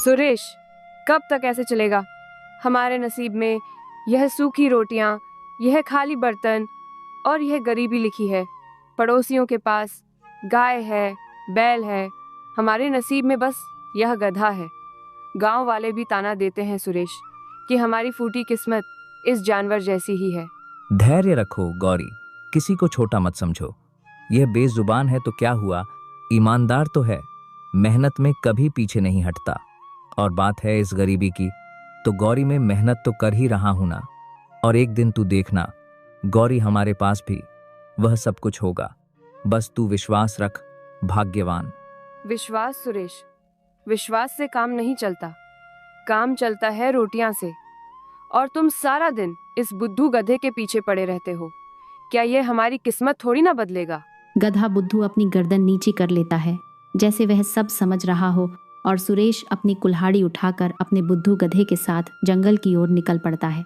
सुरेश, कब तक ऐसे चलेगा? हमारे नसीब में यह सूखी रोटियां, यह खाली बर्तन और यह गरीबी लिखी है। पड़ोसियों के पास गाय है, बैल है, हमारे नसीब में बस यह गधा है। गांव वाले भी ताना देते हैं सुरेश कि हमारी फूटी किस्मत इस जानवर जैसी ही है। धैर्य रखो गौरी, किसी को छोटा मत समझो। यह बेजुबान है तो क्या हुआ, ईमानदार तो है, मेहनत में कभी पीछे नहीं हटता। और बात है इस गरीबी की, तो गौरी में मेहनत तो कर ही रहा हूं ना। और एक दिन तू देखना, गौरी हमारे पास भी वह सब कुछ होगा। बस तू विश्वास रख, भाग्यवान। विश्वास सुरेश, विश्वास से काम नहीं चलता, काम चलता है रोटियां से। और तुम सारा दिन इस बुद्धू गधे के पीछे पड़े रहते हो। क्या यह हमारी किस्मत थोड़ी ना बदलेगा? गधा बुद्धू अपनी गर्दन नीचे कर लेता है जैसे वह सब समझ रहा हो, और सुरेश अपनी कुल्हाड़ी उठाकर अपने बुद्धू गधे के साथ जंगल की ओर निकल पड़ता है।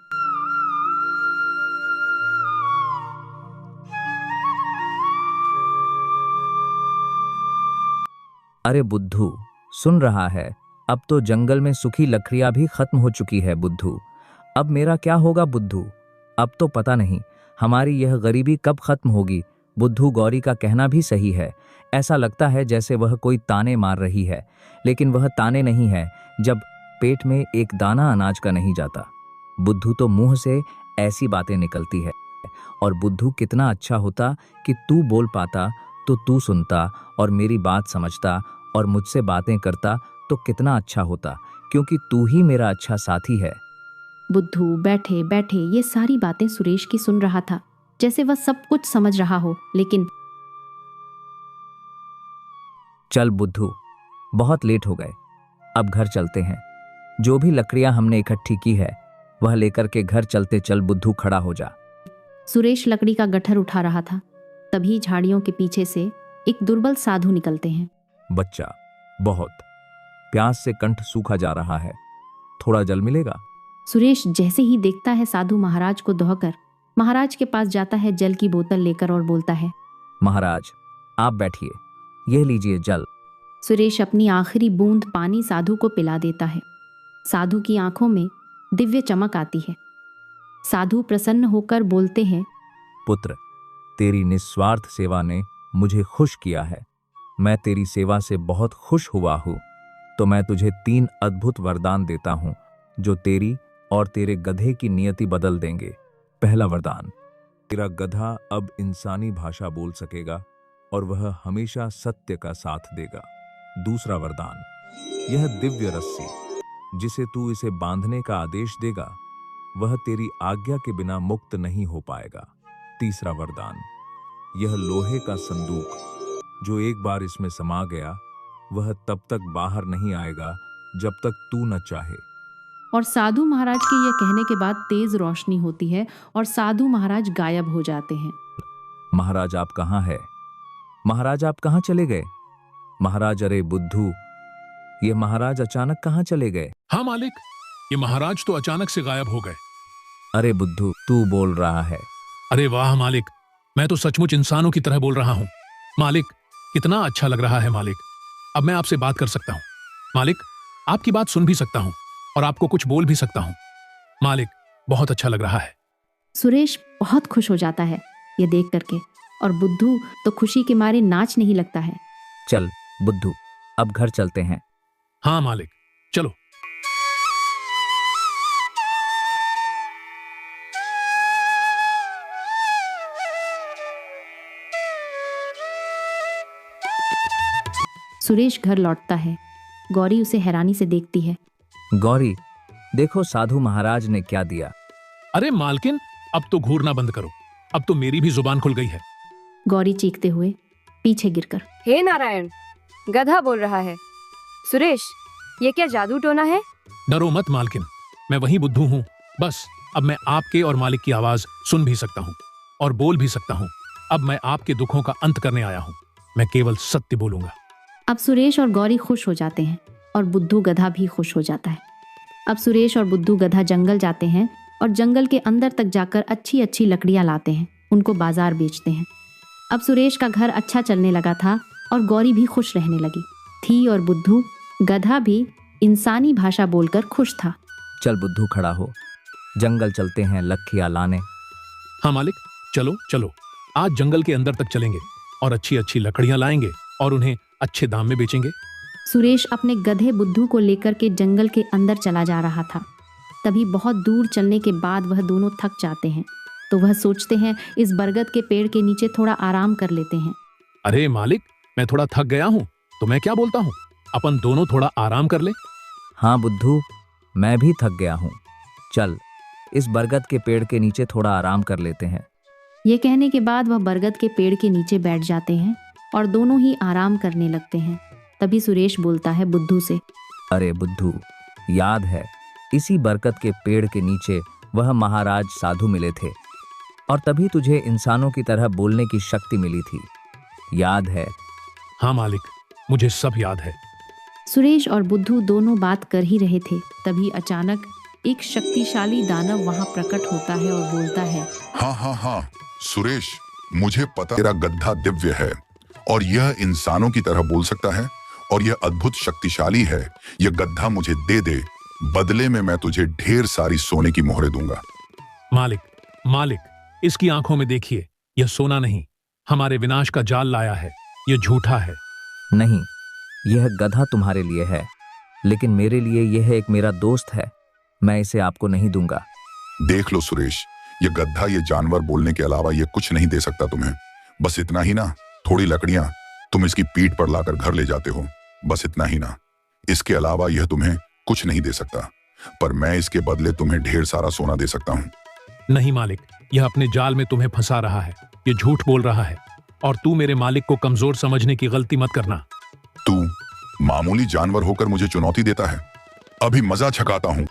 अरे बुद्धू, सुन रहा है? अब तो जंगल में सूखी लकड़ियां भी खत्म हो चुकी है बुद्धू। अब मेरा क्या होगा बुद्धू? अब तो पता नहीं हमारी यह गरीबी कब खत्म होगी। बुद्धू, गौरी का कहना भी सही है। ऐसा लगता है जैसे वह कोई ताने मार रही है, लेकिन वह ताने नहीं है जब पेट में एक दाना अनाज का नहीं जाता। बुद्धू तो मुंह से ऐसी बातें निकलती है। और बुद्धू, कितना अच्छा होता कि तू बोल पाता तो तू सुनता और मेरी बात समझता और मुझसे बातें करता तो कितना अच्छा होता, क्योंकि तू ही मेरा अच्छा साथी है। बुद्धू बैठे बैठे ये सारी बातें सुरेश की सुन रहा था, जैसे वह सब कुछ समझ रहा हो। लेकिन चल बुद्धू, बहुत लेट हो गए, अब घर चलते हैं। जो भी लकड़ियां हमने इकट्ठी की है वह लेकर के घर चलते। चल बुद्धू, खड़ा हो जा। सुरेश लकड़ी का गट्ठर उठा रहा था, तभी झाड़ियों के पीछे से एक दुर्बल साधु निकलते हैं। बच्चा, बहुत प्यास से कंठ सूखा जा रहा है, थोड़ा जल मिलेगा? सुरेश जैसे ही देखता है साधु महाराज को दौड़कर महाराज के पास जाता है, जल की बोतल लेकर, और बोलता है, महाराज आप बैठिए, यह लीजिए जल। सुरेश अपनी आखिरी बूंद पानी साधु को पिला देता है। साधु की आंखों में दिव्य चमक आती है। साधु प्रसन्न होकर बोलते हैं, पुत्र, तेरी निस्वार्थ सेवा ने मुझे खुश किया है। मैं तेरी सेवा से बहुत खुश हुआ हूँ। तो मैं तुझे 3 अद्भुत वरदान देता हूँ जो तेरी और तेरे गधे की नियति बदल देंगे। पहला वरदान, तेरा गधा अब इंसानी भाषा बोल सकेगा और वह हमेशा सत्य का साथ देगा। दूसरा वरदान, यह दिव्य रस्सी जिसे तू इसे बांधने का आदेश देगा वह तेरी आज्ञा के बिना मुक्त नहीं हो पाएगा। तीसरा वरदान, यह लोहे का संदूक जो एक बार इसमें समा गया वह तब तक बाहर नहीं आएगा जब तक तू न चाहे। और साधु महाराज के यह कहने के बाद तेज रोशनी होती है और साधु महाराज गायब हो जाते हैं। महाराज आप कहाँ हैं? महाराज आप कहाँ चले गए? महाराज, अरे बुद्धू, ये महाराज अचानक कहाँ चले गए? हाँ मालिक, ये महाराज तो अचानक से गायब हो गए। अरे बुद्धू, तू बोल रहा है? अरे वाह मालिक, मैं तो सचमुच इंसानों की तरह बोल रहा हूँ। मालिक, कितना अच्छा लग रहा है मालिक। अब मैं आपसे बात कर सकता हूँ मालिक, आपकी बात सुन भी सकता हूँ और आपको कुछ बोल भी सकता हूँ। मालिक, बहुत अच्छा लग रहा है। सुरेश बहुत खुश हो जाता है ये देख करके, और बुद्धू तो खुशी के मारे नाच नहीं लगता है। चल बुद्धू, अब घर चलते हैं। हाँ मालिक, चलो। सुरेश घर लौटता है। गौरी उसे हैरानी से देखती है। गौरी, देखो साधु महाराज ने क्या दिया। अरे मालकिन, अब तो घूरना बंद करो, अब तो मेरी भी जुबान खुल गई है। गौरी चीखते हुए पीछे गिरकर, हे नारायण, गधा बोल रहा है। सुरेश, ये क्या जादू टोना है? डरो मत मालकिन, मैं वही बुद्धू हूँ। बस अब मैं आपके और मालिक की आवाज सुन भी सकता हूँ और बोल भी सकता हूँ। अब मैं आपके दुखों का अंत करने आया हूँ। मैं केवल सत्य बोलूंगा। अब सुरेश और गौरी खुश हो जाते हैं और बुद्धू गधा भी खुश हो जाता है। अब सुरेश और बुद्धू गधा जंगल जाते हैं और जंगल के अंदर तक जाकर अच्छी अच्छी लकड़ियां लाते हैं, उनको बाजार बेचते हैं। अब सुरेश का घर अच्छा चलने लगा था और गौरी भी खुश रहने लगी थी, और बुद्धू गधा भी इंसानी भाषा बोलकर खुश था। चल बुद्धू खड़ा हो, जंगल चलते हैं लखियाँ लाने। हाँ मालिक, चलो चलो, आज जंगल के अंदर तक चलेंगे और अच्छी अच्छी लकड़ियां लाएंगे और उन्हें अच्छे दाम में बेचेंगे। सुरेश अपने गधे बुद्धू को लेकर के जंगल के अंदर चला जा रहा था। तभी बहुत दूर चलने के बाद वह दोनों थक जाते हैं, तो वह सोचते हैं इस बरगद के पेड़ के नीचे थोड़ा आराम कर लेते हैं। अरे मालिक, मैं थोड़ा थक गया हूँ, तो मैं क्या बोलता हूँ, अपन दोनों थोड़ा आराम कर ले। हाँ बुद्धू, मैं भी थक गया हूँ, चल इस बरगद के पेड़ के नीचे थोड़ा आराम कर लेते हैं। ये कहने के बाद वह बरगद के पेड़ के नीचे बैठ जाते हैं और दोनों ही आराम करने लगते हैं। तभी सुरेश बोलता है बुद्धू से, अरे बुद्धू, याद है इसी बरगद के पेड़ के नीचे वह महाराज साधु मिले थे और तभी तुझे इंसानों की तरह बोलने की शक्ति मिली थी, याद है? हाँ मालिक, मुझे सब याद है। सुरेश और बुद्धू दोनों बात कर ही रहे थे, तभी अचानक एक शक्तिशाली दानव वहां प्रकट होता है और बोलता है, हाँ हाँ हाँ सुरेश, मुझे पता तेरा गधा दिव्य है और यह इंसानों की तरह बोल सकता है और यह अद्भुत शक्तिशाली है। यह गधा मुझे दे दे, बदले में मैं तुझे ढेर सारी सोने की मोहरें दूंगा। मालिक, मालिक, इसकी आंखों में देखिए, यह सोना नहीं, हमारे विनाश का जाल लाया है, यह झूठा है। नहीं, यह गधा तुम्हारे लिए है, लेकिन मेरे लिए यह एक मेरा दोस्त है, मैं इसे आपको नहीं दूंगा। देख लो सुरेश, यह गधा ये जानवर बोलने के अलावा यह कुछ नहीं दे सकता तुम्हें। बस इतना ही ना, थोड़ी लकड़ियां तुम इसकी पीठ पर लाकर घर ले जाते हो, बस इतना ही ना। इसके अलावा यह तुम्हें कुछ नहीं दे सकता, पर मैं इसके बदले तुम्हें ढेर सारा सोना दे सकता हूँ। नहीं मालिक, यह अपने जाल में तुम्हें फंसा रहा है, यह झूठ बोल रहा है और तू मेरे मालिक को कमजोर समझने की गलती मत करना। तू मामूली जानवर होकर मुझे चुनौती देता है, अभी मजा छकाता हूँ।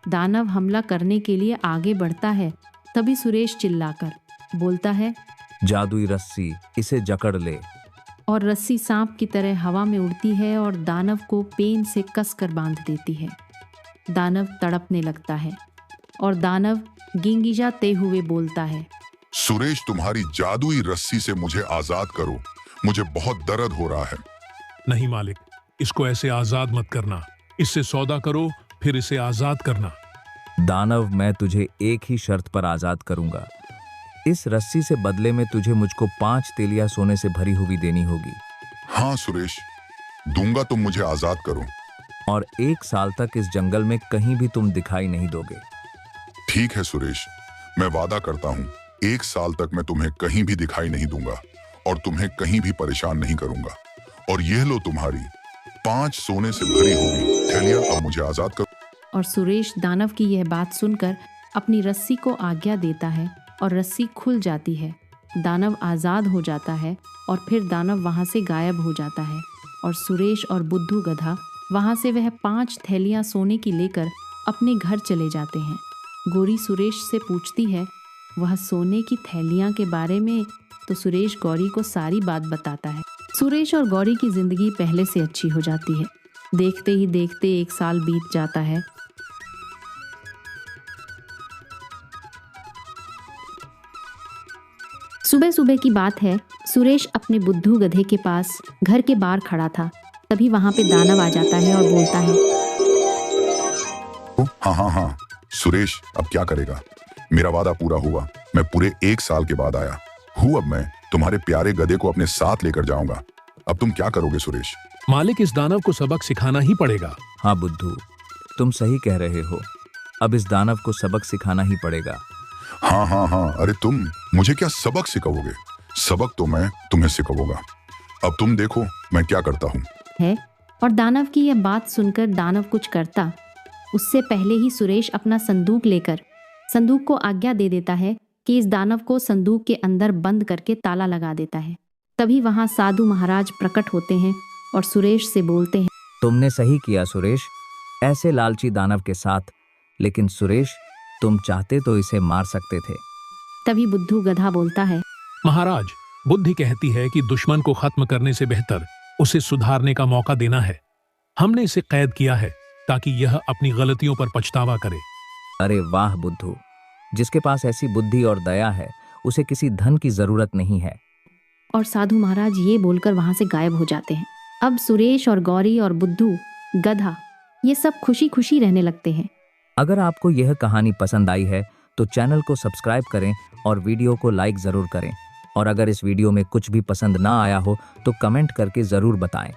दानव हमला करने के लिए आगे बढ़ता है। तभी सुरेश चिल्लाकर बोलता है, जादुई रस्सी, इसे जकड़ ले। और रस्सी सांप की तरह हवा में उड़ती है और दानव को पेन से कसकर बांध देती है। दानव तड़पने लगता है और दानव गिंगिजाते हुए बोलता है, सुरेश, तुम्हारी जादुई रस्सी से मुझे आजाद करो, मुझे बहुत दर्द हो रहा है। नहीं मालिक, इसको ऐसे आजाद मत करना, इससे सौदा करो फिर इसे आजाद करना। दानव, मैं तुझे एक ही शर्त पर आजाद करूंगा। इस रस्सी से बदले में तुझे मुझको 5 तेलियां सोने से भरी हुई देनी होगी। हाँ सुरेश, दूंगा, तुम मुझे आजाद करो। और 1 साल तक इस जंगल में कहीं भी तुम दिखाई नहीं दोगे। ठीक है सुरेश, मैं वादा करता हूँ 1 साल तक मैं तुम्हें कहीं भी दिखाई नहीं दूंगा और तुम्हें कहीं भी परेशान नहीं करूंगा। और यह लो तुम्हारी 5 सोने से भरी हुई थैलियां, अब मुझे आजाद करो। और सुरेश दानव की यह बात सुनकर अपनी रस्सी को आज्ञा देता है और रस्सी खुल जाती है। दानव आज़ाद हो जाता है और फिर दानव वहाँ से गायब हो जाता है और सुरेश और बुद्धू गधा वहाँ से वह 5 थैलियाँ सोने की लेकर अपने घर चले जाते हैं। गोरी सुरेश से पूछती है वह सोने की थैलियाँ के बारे में, तो सुरेश गौरी को सारी बात बताता है। सुरेश और गौरी की जिंदगी पहले से अच्छी हो जाती है। देखते ही देखते 1 साल बीत जाता है। सुबह सुबह की बात है, सुरेश अपने बुद्धू गधे के पास घर के बाहर खड़ा था। तभी वहां पे दानव आ जाता है और बोलता है, हाँ हाँ हाँ सुरेश, अब क्या करेगा? मेरा वादा पूरा हुआ, मैं पूरे 1 साल के बाद आया हूँ। अब मैं तुम्हारे प्यारे गधे को अपने साथ लेकर जाऊंगा। अब तुम क्या करोगे सुरेश? मालिक, इस दानव को सबक सिखाना ही पड़ेगा। हाँ बुद्धू, तुम सही कह रहे हो, अब इस दानव को सबक सिखाना ही पड़ेगा। हाँ हाँ हाँ, अरे तुम मुझे क्या सबक सिखाओगे? सबक तो मैं तुम्हें सिखाऊंगा। अब तुम देखो मैं क्या करता हूँ। है और दानव की यह बात सुनकर दानव कुछ करता उससे पहले ही सुरेश अपना संदूक लेकर संदूक को आज्ञा दे देता है कि इस दानव को संदूक के अंदर बंद करके ताला लगा देता है। तभी वहां साधु महाराज प्रकट होते हैं और सुरेश से बोलते हैं, तुमने सही किया सुरेश, ऐसे लालची दानव के साथ। लेकिन सुरेश, तुम चाहते तो इसे मार सकते थे। तभी बुद्धू गधा बोलता है, महाराज, बुद्धि कहती है कि दुश्मन को खत्म करने से बेहतर उसे सुधारने का मौका देना है। हमने इसे कैद किया है ताकि यह अपनी गलतियों पर पछतावा करे। अरे वाह बुद्धू, जिसके पास ऐसी बुद्धि और दया है उसे किसी धन की जरूरत नहीं है। और साधु महाराज ये बोलकर वहां से गायब हो जाते हैं। अब सुरेश और गौरी और बुद्धू गधा ये सब खुशी खुशी रहने लगते हैं। अगर आपको यह कहानी पसंद आई है तो चैनल को सब्सक्राइब करें और वीडियो को लाइक ज़रूर करें। और अगर इस वीडियो में कुछ भी पसंद ना आया हो तो कमेंट करके ज़रूर बताएं।